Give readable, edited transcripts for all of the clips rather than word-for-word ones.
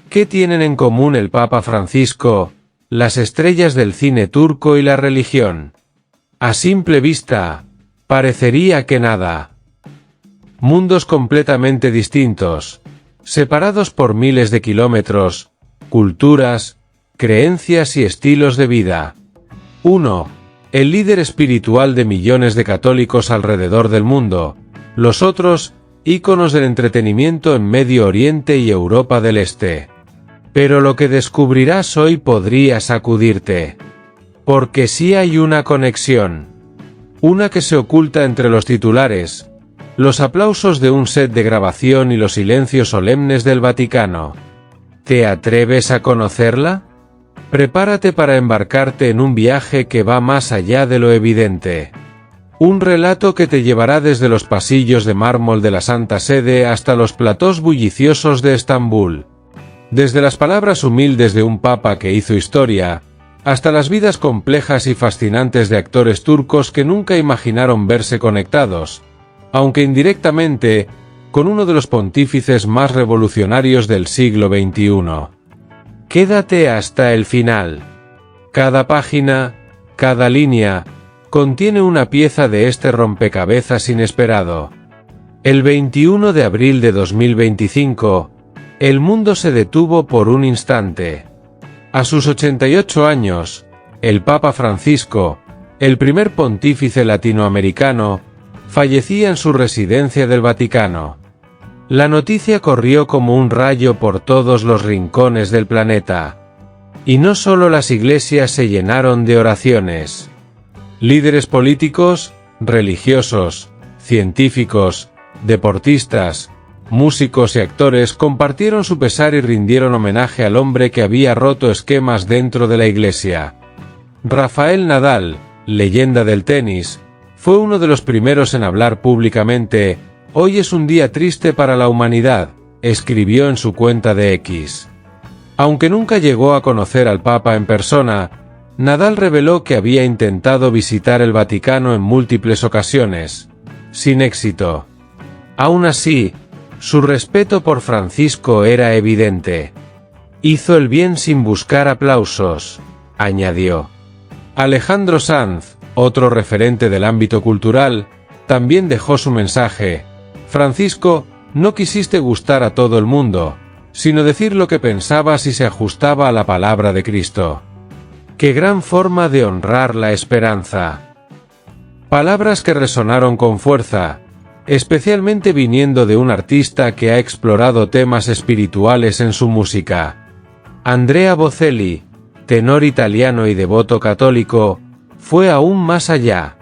¿Qué tienen en común el Papa Francisco, las estrellas del cine turco y la religión? A simple vista, parecería que nada. Mundos completamente distintos, separados por miles de kilómetros, culturas, creencias y estilos de vida. 1. El líder espiritual de millones de católicos alrededor del mundo, los otros, íconos del entretenimiento en Medio Oriente y Europa del Este. Pero lo que descubrirás hoy podría sacudirte. Porque sí hay una conexión. Una que se oculta entre los titulares, los aplausos de un set de grabación y los silencios solemnes del Vaticano. ¿Te atreves a conocerla? Prepárate para embarcarte en un viaje que va más allá de lo evidente. Un relato que te llevará desde los pasillos de mármol de la Santa Sede hasta los platós bulliciosos de Estambul. Desde las palabras humildes de un papa que hizo historia, hasta las vidas complejas y fascinantes de actores turcos que nunca imaginaron verse conectados, aunque indirectamente, con uno de los pontífices más revolucionarios del siglo XXI. Quédate hasta el final. Cada página, cada línea, contiene una pieza de este rompecabezas inesperado. El 21 de abril de 2025, el mundo se detuvo por un instante. A sus 88 años, el Papa Francisco, el primer pontífice latinoamericano, fallecía en su residencia del Vaticano. La noticia corrió como un rayo por todos los rincones del planeta. Y no solo las iglesias se llenaron de oraciones. Líderes políticos, religiosos, científicos, deportistas, músicos y actores compartieron su pesar y rindieron homenaje al hombre que había roto esquemas dentro de la iglesia. Rafael Nadal, leyenda del tenis, fue uno de los primeros en hablar públicamente. «Hoy es un día triste para la humanidad», escribió en su cuenta de X. Aunque nunca llegó a conocer al Papa en persona, Nadal reveló que había intentado visitar el Vaticano en múltiples ocasiones, sin éxito. Aún así, su respeto por Francisco era evidente. «Hizo el bien sin buscar aplausos», añadió. Alejandro Sanz, otro referente del ámbito cultural, también dejó su mensaje. «Francisco, no quisiste gustar a todo el mundo, sino decir lo que pensabas y se ajustaba a la palabra de Cristo. ¡Qué gran forma de honrar la esperanza!». Palabras que resonaron con fuerza, especialmente viniendo de un artista que ha explorado temas espirituales en su música. Andrea Bocelli, tenor italiano y devoto católico, fue aún más allá.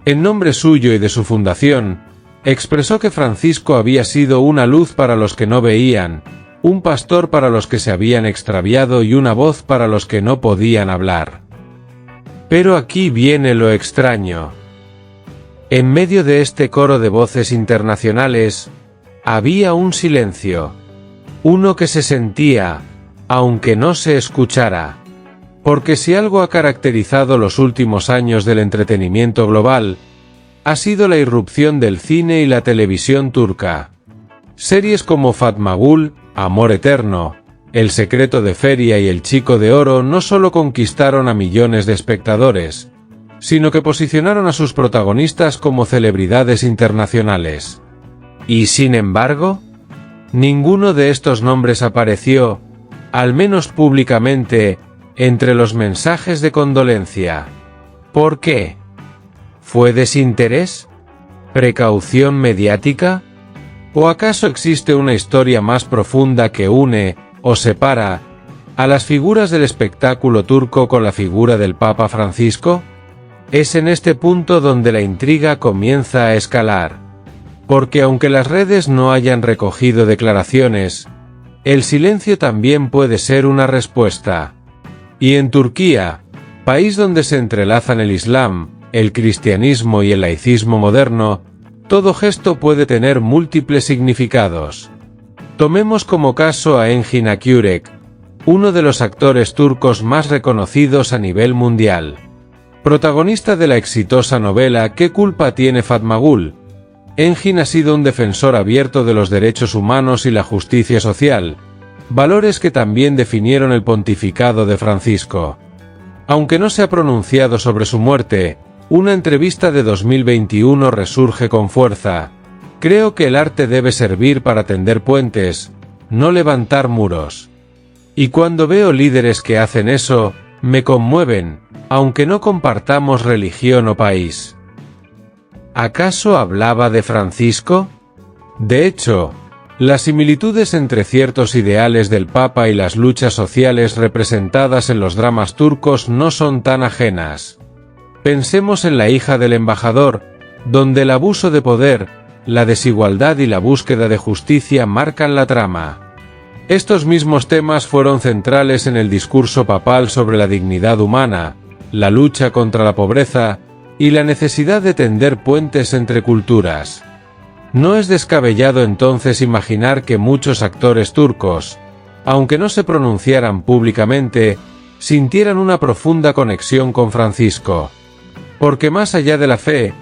En nombre suyo y de su fundación, expresó que Francisco había sido una luz para los que no veían, un pastor para los que se habían extraviado y una voz para los que no podían hablar. Pero aquí viene lo extraño. En medio de este coro de voces internacionales, había un silencio. Uno que se sentía, aunque no se escuchara. Porque si algo ha caracterizado los últimos años del entretenimiento global, ha sido la irrupción del cine y la televisión turca. Series como Fatma Gul, Amor Eterno, El secreto de Feria y El chico de oro no solo conquistaron a millones de espectadores, sino que posicionaron a sus protagonistas como celebridades internacionales. Y sin embargo, ninguno de estos nombres apareció, al menos públicamente, entre los mensajes de condolencia. ¿Por qué? ¿Fue desinterés? ¿Precaución mediática? ¿O acaso existe una historia más profunda que une, o separa, a las figuras del espectáculo turco con la figura del Papa Francisco? Es en este punto donde la intriga comienza a escalar. Porque aunque las redes no hayan recogido declaraciones, el silencio también puede ser una respuesta. Y en Turquía, país donde se entrelazan el Islam, el cristianismo y el laicismo moderno, todo gesto puede tener múltiples significados. Tomemos como caso a Engin Akyurek, uno de los actores turcos más reconocidos a nivel mundial. Protagonista de la exitosa novela ¿Qué culpa tiene Fatma Gul?, Engin ha sido un defensor abierto de los derechos humanos y la justicia social, valores que también definieron el pontificado de Francisco. Aunque no se ha pronunciado sobre su muerte, una entrevista de 2021 resurge con fuerza. Creo que el arte debe servir para tender puentes, no levantar muros. Y cuando veo líderes que hacen eso, me conmueven, aunque no compartamos religión o país. ¿Acaso hablaba de Francisco? De hecho, las similitudes entre ciertos ideales del Papa y las luchas sociales representadas en los dramas turcos no son tan ajenas. Pensemos en La hija del embajador, donde el abuso de poder, la desigualdad y la búsqueda de justicia marcan la trama. Estos mismos temas fueron centrales en el discurso papal sobre la dignidad humana, la lucha contra la pobreza y la necesidad de tender puentes entre culturas. No es descabellado entonces imaginar que muchos actores turcos, aunque no se pronunciaran públicamente, sintieran una profunda conexión con Francisco. Porque más allá de la fe,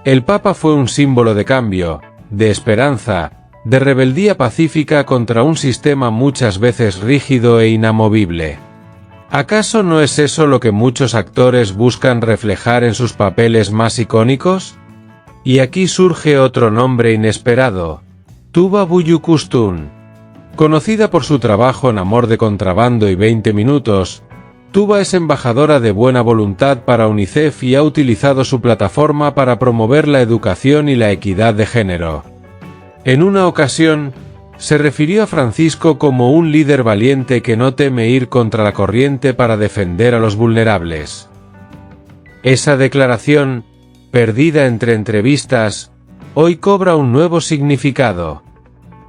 el Papa fue un símbolo de cambio, de esperanza, de rebeldía pacífica contra un sistema muchas veces rígido e inamovible. ¿Acaso no es eso lo que muchos actores buscan reflejar en sus papeles más icónicos? Y aquí surge otro nombre inesperado, Tuba Büyüküstün. Conocida por su trabajo en Amor de contrabando y 20 minutos, Tuba es embajadora de buena voluntad para UNICEF y ha utilizado su plataforma para promover la educación y la equidad de género. En una ocasión, se refirió a Francisco como un líder valiente que no teme ir contra la corriente para defender a los vulnerables. Esa declaración, perdida entre entrevistas, hoy cobra un nuevo significado.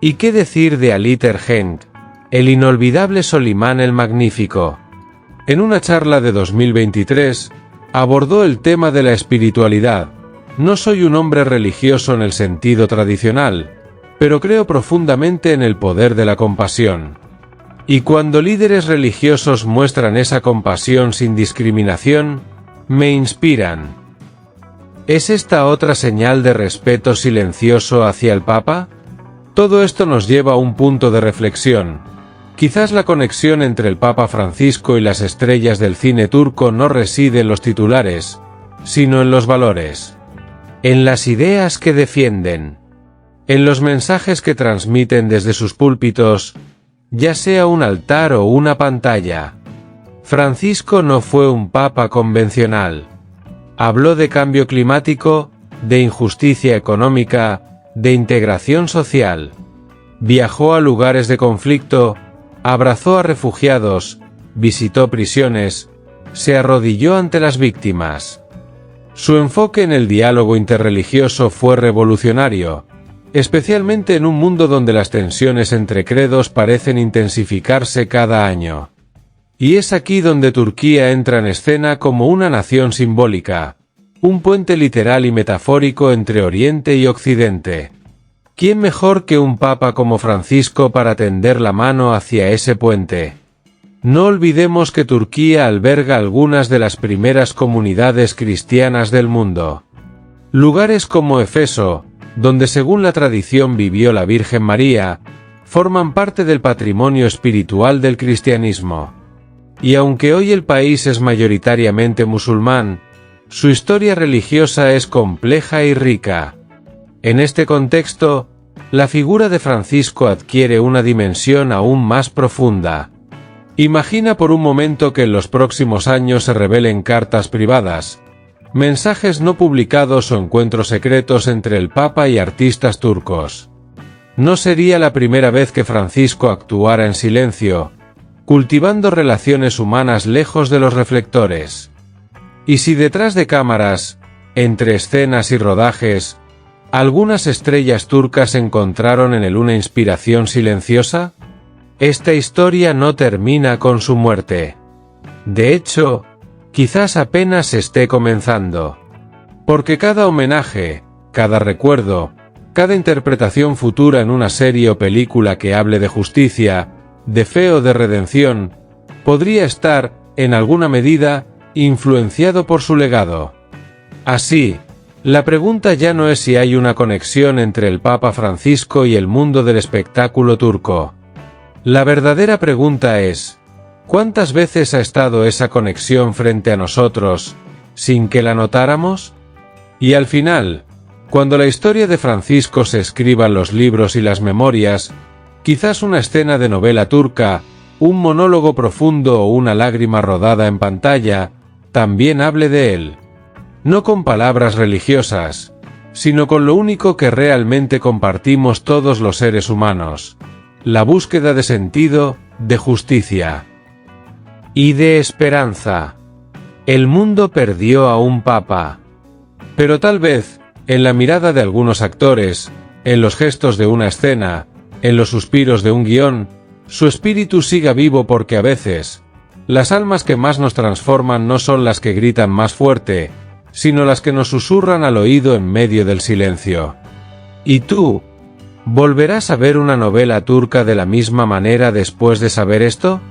¿Y qué decir de Ali Tergent, el inolvidable Solimán el Magnífico? En una charla de 2023, abordó el tema de la espiritualidad. No soy un hombre religioso en el sentido tradicional, pero creo profundamente en el poder de la compasión. Y cuando líderes religiosos muestran esa compasión sin discriminación, me inspiran. ¿Es esta otra señal de respeto silencioso hacia el Papa? Todo esto nos lleva a un punto de reflexión. Quizás la conexión entre el Papa Francisco y las estrellas del cine turco no reside en los titulares, sino en los valores. En las ideas que defienden. En los mensajes que transmiten desde sus púlpitos, ya sea un altar o una pantalla. Francisco no fue un papa convencional. Habló de cambio climático, de injusticia económica, de integración social. Viajó a lugares de conflicto, abrazó a refugiados, visitó prisiones, se arrodilló ante las víctimas. Su enfoque en el diálogo interreligioso fue revolucionario, especialmente en un mundo donde las tensiones entre credos parecen intensificarse cada año. Y es aquí donde Turquía entra en escena como una nación simbólica, un puente literal y metafórico entre Oriente y Occidente. ¿Quién mejor que un papa como Francisco para tender la mano hacia ese puente? No olvidemos que Turquía alberga algunas de las primeras comunidades cristianas del mundo. Lugares como Éfeso, donde según la tradición vivió la Virgen María, forman parte del patrimonio espiritual del cristianismo. Y aunque hoy el país es mayoritariamente musulmán, su historia religiosa es compleja y rica. En este contexto, la figura de Francisco adquiere una dimensión aún más profunda. Imagina por un momento que en los próximos años se revelen cartas privadas, mensajes no publicados o encuentros secretos entre el Papa y artistas turcos. No sería la primera vez que Francisco actuara en silencio, cultivando relaciones humanas lejos de los reflectores. Y si detrás de cámaras, entre escenas y rodajes, algunas estrellas turcas encontraron en él una inspiración silenciosa, esta historia no termina con su muerte. De hecho, quizás apenas esté comenzando. Porque cada homenaje, cada recuerdo, cada interpretación futura en una serie o película que hable de justicia, de fe o de redención, podría estar, en alguna medida, influenciado por su legado. Así, la pregunta ya no es si hay una conexión entre el Papa Francisco y el mundo del espectáculo turco. La verdadera pregunta es, ¿cuántas veces ha estado esa conexión frente a nosotros, sin que la notáramos? Y al final, cuando la historia de Francisco se escriba en los libros y las memorias, quizás una escena de novela turca, un monólogo profundo o una lágrima rodada en pantalla, también hable de él. No con palabras religiosas, sino con lo único que realmente compartimos todos los seres humanos: la búsqueda de sentido, de justicia y de esperanza. El mundo perdió a un papa. Pero tal vez, en la mirada de algunos actores, en los gestos de una escena, en los suspiros de un guión, su espíritu siga vivo, porque a veces, las almas que más nos transforman no son las que gritan más fuerte, sino las que nos susurran al oído en medio del silencio. ¿Y tú? ¿Volverás a ver una novela turca de la misma manera después de saber esto?